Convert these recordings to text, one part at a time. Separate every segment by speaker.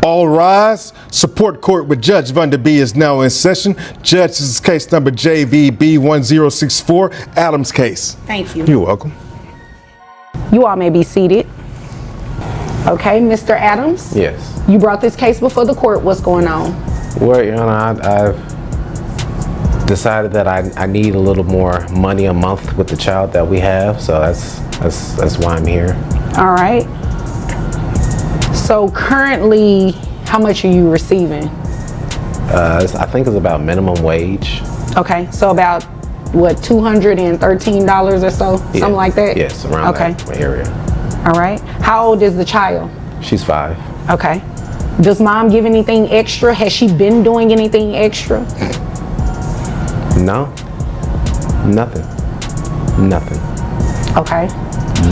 Speaker 1: All rise. Support court with Judge Vanderby is now in session. Judge, this is case number JVB 1064, Adams case.
Speaker 2: Thank you.
Speaker 1: You're welcome.
Speaker 2: You all may be seated. Okay, Mr. Adams?
Speaker 3: Yes.
Speaker 2: You brought this case before the court. What's going on?
Speaker 3: Well, Your Honor, I've decided that I need a little more money a month with the child that we have, so that's why I'm here.
Speaker 2: All right. So currently, how much are you receiving?
Speaker 3: I think it's about minimum wage.
Speaker 2: Okay, so about what, $213 or so, something like that?
Speaker 3: Yes, around that area.
Speaker 2: All right. How old is the child?
Speaker 3: She's 5.
Speaker 2: Okay. Does mom give anything extra? Has she been doing anything extra?
Speaker 3: No. Nothing.
Speaker 2: Okay.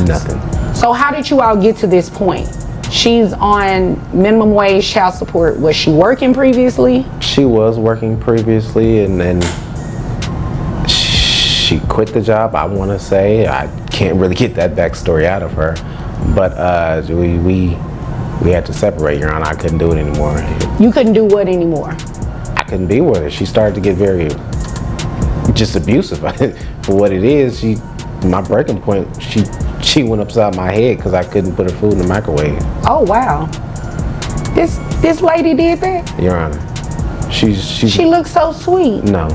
Speaker 3: Nothing.
Speaker 2: So how did you all get to this point? She's on minimum wage child support. Was she working previously?
Speaker 3: She was working previously, and then she quit the job, I want to say. I can't really get that backstory out of her. But we had to separate, Your Honor. I couldn't do it anymore.
Speaker 2: You couldn't do what anymore?
Speaker 3: I couldn't be with her. She started to get very just abusive. For what it is, my breaking point, she went upside my head because I couldn't put her food in the microwave.
Speaker 2: Oh, wow. This lady did that?
Speaker 3: Your Honor, she
Speaker 2: looks so sweet.
Speaker 3: No,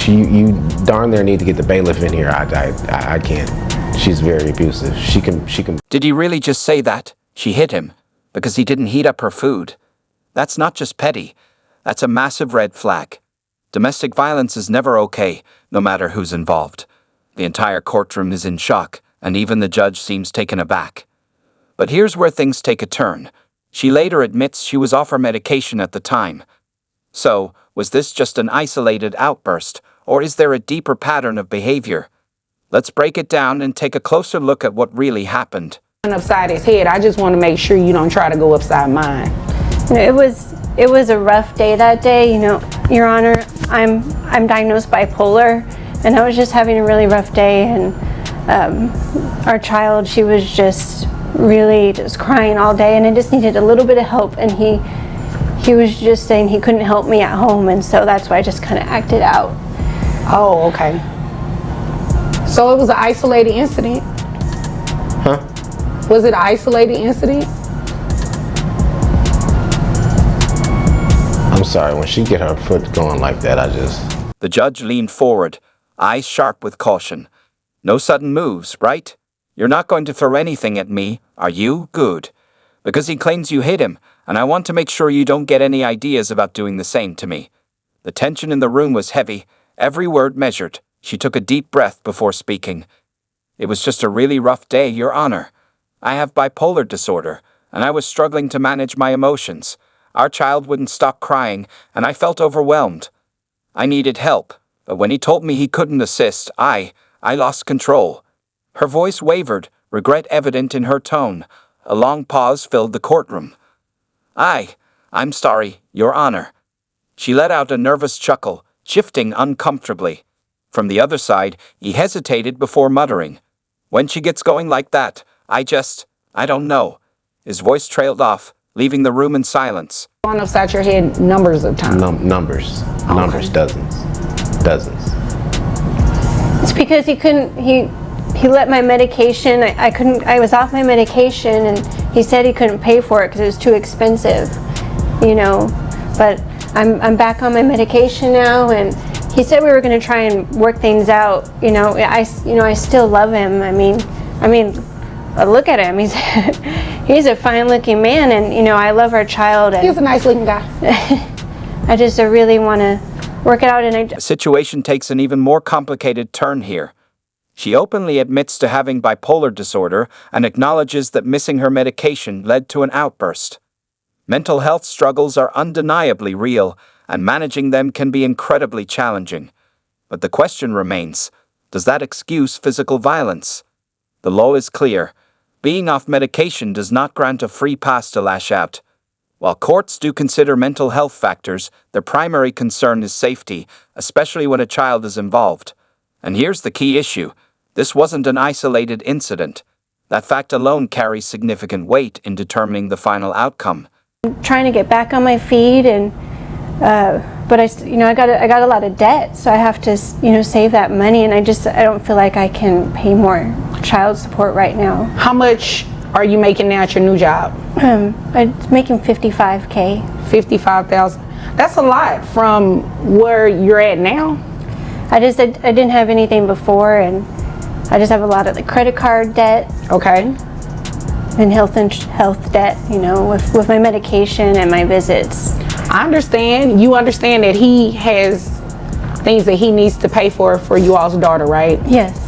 Speaker 3: you darn near need to get the bailiff in here. I can't. She's very abusive. She can.
Speaker 4: Did he really just say that? She hit him because he didn't heat up her food. That's not just petty. That's a massive red flag. Domestic violence is never okay, no matter who's involved. The entire courtroom is in shock, and even the judge seems taken aback. But here's where things take a turn. She later admits she was off her medication at the time. So, was this just an isolated outburst, or is there a deeper pattern of behavior? Let's break it down and take a closer look at what really happened.
Speaker 2: Upside his head. I just want to make sure you don't try to go upside mine.
Speaker 5: It was a rough day that day. Your Honor, I'm diagnosed bipolar, and I was just having a really rough day. And our child, she was just really just crying all day, and I just needed a little bit of help. And he was just saying he couldn't help me at home, and so that's why I just kind of acted out.
Speaker 2: Oh, okay. So it was an isolated incident?
Speaker 3: Huh?
Speaker 2: Was it an isolated incident?
Speaker 3: I'm sorry, when she get her foot going like that,
Speaker 4: The judge leaned forward, eyes sharp with caution. No sudden moves, right? You're not going to throw anything at me, are you? Good. Because he claims you hit him, and I want to make sure you don't get any ideas about doing the same to me. The tension in the room was heavy, every word measured. She took a deep breath before speaking. It was just a really rough day, Your Honor. I have bipolar disorder, and I was struggling to manage my emotions. Our child wouldn't stop crying, and I felt overwhelmed. I needed help, but when he told me he couldn't assist, I lost control. Her voice wavered, regret evident in her tone. A long pause filled the courtroom. I'm sorry, Your Honor. She let out a nervous chuckle, shifting uncomfortably. From the other side, he hesitated before muttering. When she gets going like that, I don't know. His voice trailed off, leaving the room in silence.
Speaker 2: Gone upside your head numbers of times?
Speaker 3: Numbers, dozens.
Speaker 5: It's because he let my medication, I was off my medication, and he said he couldn't pay for it because it was too expensive, but I'm back on my medication now, and he said we were going to try and work things out. I still love him. I mean, look at him. He's a fine-looking man, and I love our child. And
Speaker 2: he's a nice-looking guy.
Speaker 5: I really want to work it out. And
Speaker 4: The situation takes an even more complicated turn here. She openly admits to having bipolar disorder and acknowledges that missing her medication led to an outburst. Mental health struggles are undeniably real, and managing them can be incredibly challenging. But the question remains, does that excuse physical violence? The law is clear. Being off medication does not grant a free pass to lash out. While courts do consider mental health factors, their primary concern is safety, especially when a child is involved. And here's the key issue. This wasn't an isolated incident. That fact alone carries significant weight in determining the final outcome.
Speaker 5: trying to get back on my feet, and but I got a lot of debt, so I have to save that money, and I don't feel like I can pay more child support right now.
Speaker 2: How much are you making now at your new job?
Speaker 5: I'm making $55K.
Speaker 2: 55,000. That's a lot from where you're at now.
Speaker 5: I didn't have anything before, and I just have a lot of the credit card debt.
Speaker 2: Okay.
Speaker 5: And health debt, with my medication and my visits.
Speaker 2: I understand. You understand that he has things that he needs to pay for you all's daughter, right?
Speaker 5: Yes.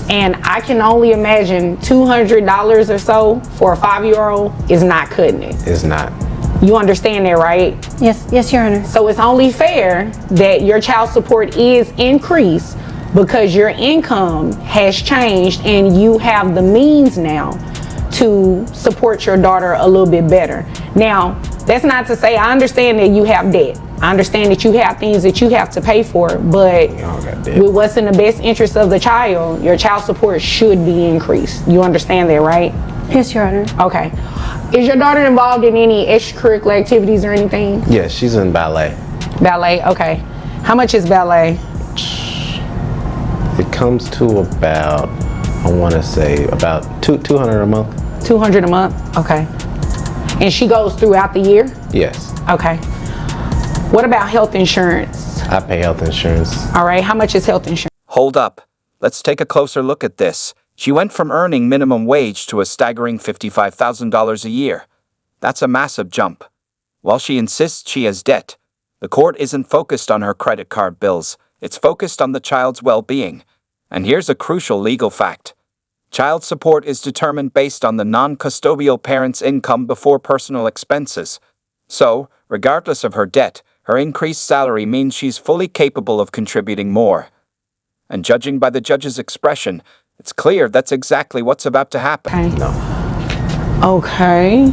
Speaker 2: And I can only imagine $200 or so for a 5-year-old is not cutting it.
Speaker 3: It's not.
Speaker 2: You understand that, right?
Speaker 5: Yes, Your Honor.
Speaker 2: So it's only fair that your child support is increased because your income has changed and you have the means now to support your daughter a little bit better. Now, that's not to say, I understand that you have debt. I understand that you have things that you have to pay for, but with what's in the best interest of the child, your child support should be increased. You understand that, right?
Speaker 5: Yes, Your Honor.
Speaker 2: Okay. Is your daughter involved in any extracurricular activities or anything?
Speaker 3: Yes, she's in ballet.
Speaker 2: Ballet, okay. How much is ballet?
Speaker 3: It comes to about, I want to say, about 200 a month.
Speaker 2: 200 a month? Okay. And she goes throughout the year?
Speaker 3: Yes.
Speaker 2: Okay. What about health insurance?
Speaker 3: I pay health insurance.
Speaker 2: All right, how much is health insurance?
Speaker 4: Hold up. Let's take a closer look at this. She went from earning minimum wage to a staggering $55,000 a year. That's a massive jump. While she insists she has debt, the court isn't focused on her credit card bills. It's focused on the child's well-being. And here's a crucial legal fact. Child support is determined based on the non-custodial parent's income before personal expenses. So, regardless of her debt, her increased salary means she's fully capable of contributing more. And judging by the judge's expression, it's clear that's exactly what's about to happen.
Speaker 2: Okay.
Speaker 3: No.
Speaker 2: Okay.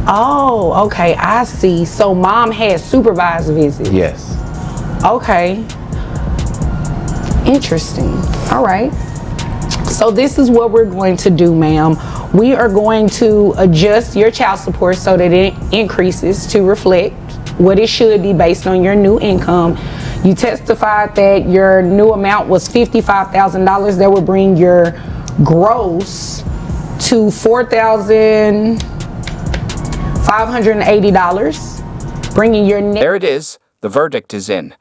Speaker 2: Oh, okay, I see. So mom had supervised visits.
Speaker 3: Yes.
Speaker 2: Okay. Interesting. All right. So this is what we're going to do, ma'am. We are going to adjust your child support so that it increases to reflect what it should be based on your new income. You testified that your new amount was $55,000. That would bring your gross to $4,580, bringing your net.
Speaker 4: There it is. The verdict is in.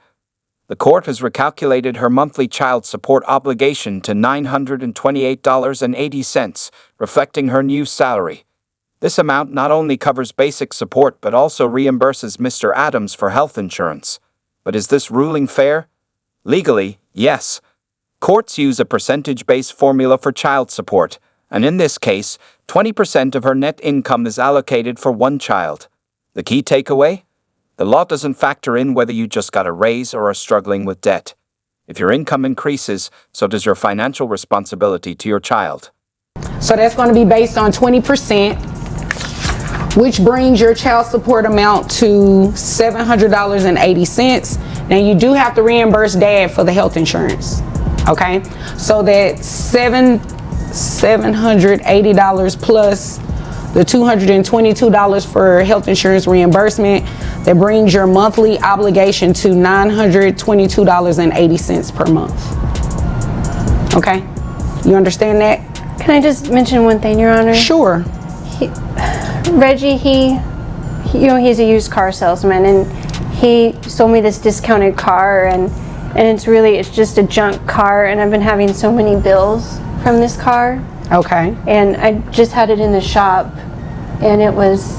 Speaker 4: The court has recalculated her monthly child support obligation to $928.80, reflecting her new salary. This amount not only covers basic support but also reimburses Mr. Adams for health insurance. But is this ruling fair? Legally, yes. Courts use a percentage-based formula for child support, and in this case, 20% of her net income is allocated for one child. The key takeaway? The law doesn't factor in whether you just got a raise or are struggling with debt. If your income increases, so does your financial responsibility to your child.
Speaker 2: So that's going to be based on 20%, which brings your child support amount to $700.80. Now you do have to reimburse dad for the health insurance. Okay, so that $780 plus the $222 for health insurance reimbursement, that brings your monthly obligation to $922.80 per month. Okay, you understand that?
Speaker 5: Can I just mention one thing, Your Honor?
Speaker 2: Sure.
Speaker 5: Reggie, he's a used car salesman, and he sold me this discounted car, and it's just a junk car, and I've been having so many bills from this car.
Speaker 2: Okay.
Speaker 5: And I just had it in the shop, and it was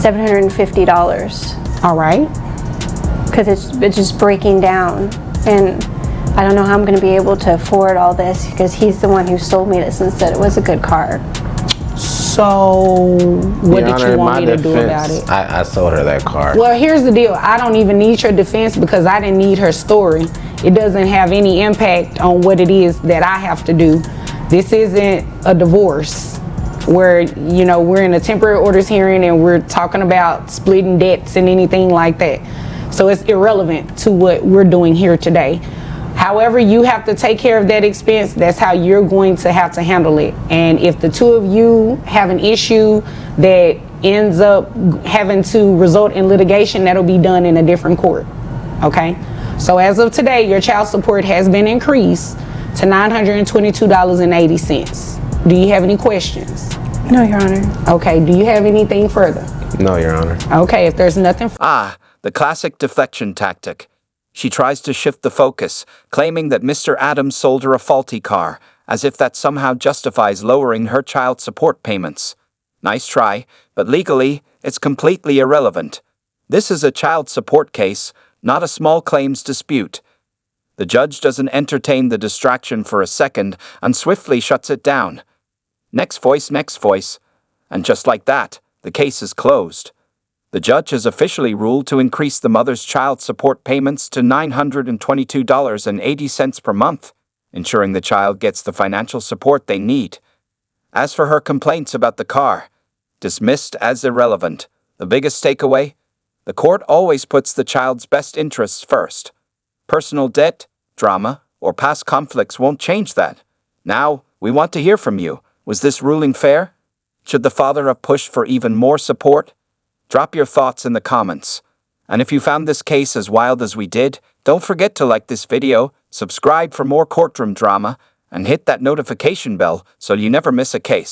Speaker 5: $750.
Speaker 2: All right.
Speaker 5: Because it's just breaking down, and I don't know how I'm going to be able to afford all this, because he's the one who sold me this and said it was a good car.
Speaker 2: So what did you want me to do about it?
Speaker 3: I sold her that car.
Speaker 2: Well, here's the deal. I don't even need your defense because I didn't need her story. It doesn't have any impact on what it is that I have to do. This isn't a divorce where, we're in a temporary orders hearing and we're talking about splitting debts and anything like that. So it's irrelevant to what we're doing here today. However, you have to take care of that expense. That's how you're going to have to handle it. And if the two of you have an issue that ends up having to result in litigation, that'll be done in a different court. Okay? So as of today, your child support has been increased to $922.80. Do you have any questions?
Speaker 5: No, Your Honor.
Speaker 2: Okay, do you have anything further?
Speaker 3: No, Your Honor.
Speaker 2: Okay, if there's nothing
Speaker 4: The classic deflection tactic. She tries to shift the focus, claiming that Mr. Adams sold her a faulty car, as if that somehow justifies lowering her child support payments. Nice try, but legally, it's completely irrelevant. This is a child support case, not a small claims dispute. The judge doesn't entertain the distraction for a second and swiftly shuts it down. Next voice, and just like that, the case is closed. The judge has officially ruled to increase the mother's child support payments to $922.80 per month, ensuring the child gets the financial support they need. As for her complaints about the car, dismissed as irrelevant. The biggest takeaway? The court always puts the child's best interests first. Personal debt, drama, or past conflicts won't change that. Now, we want to hear from you. Was this ruling fair? Should the father have pushed for even more support? Drop your thoughts in the comments. And if you found this case as wild as we did, don't forget to like this video, subscribe for more courtroom drama, and hit that notification bell so you never miss a case.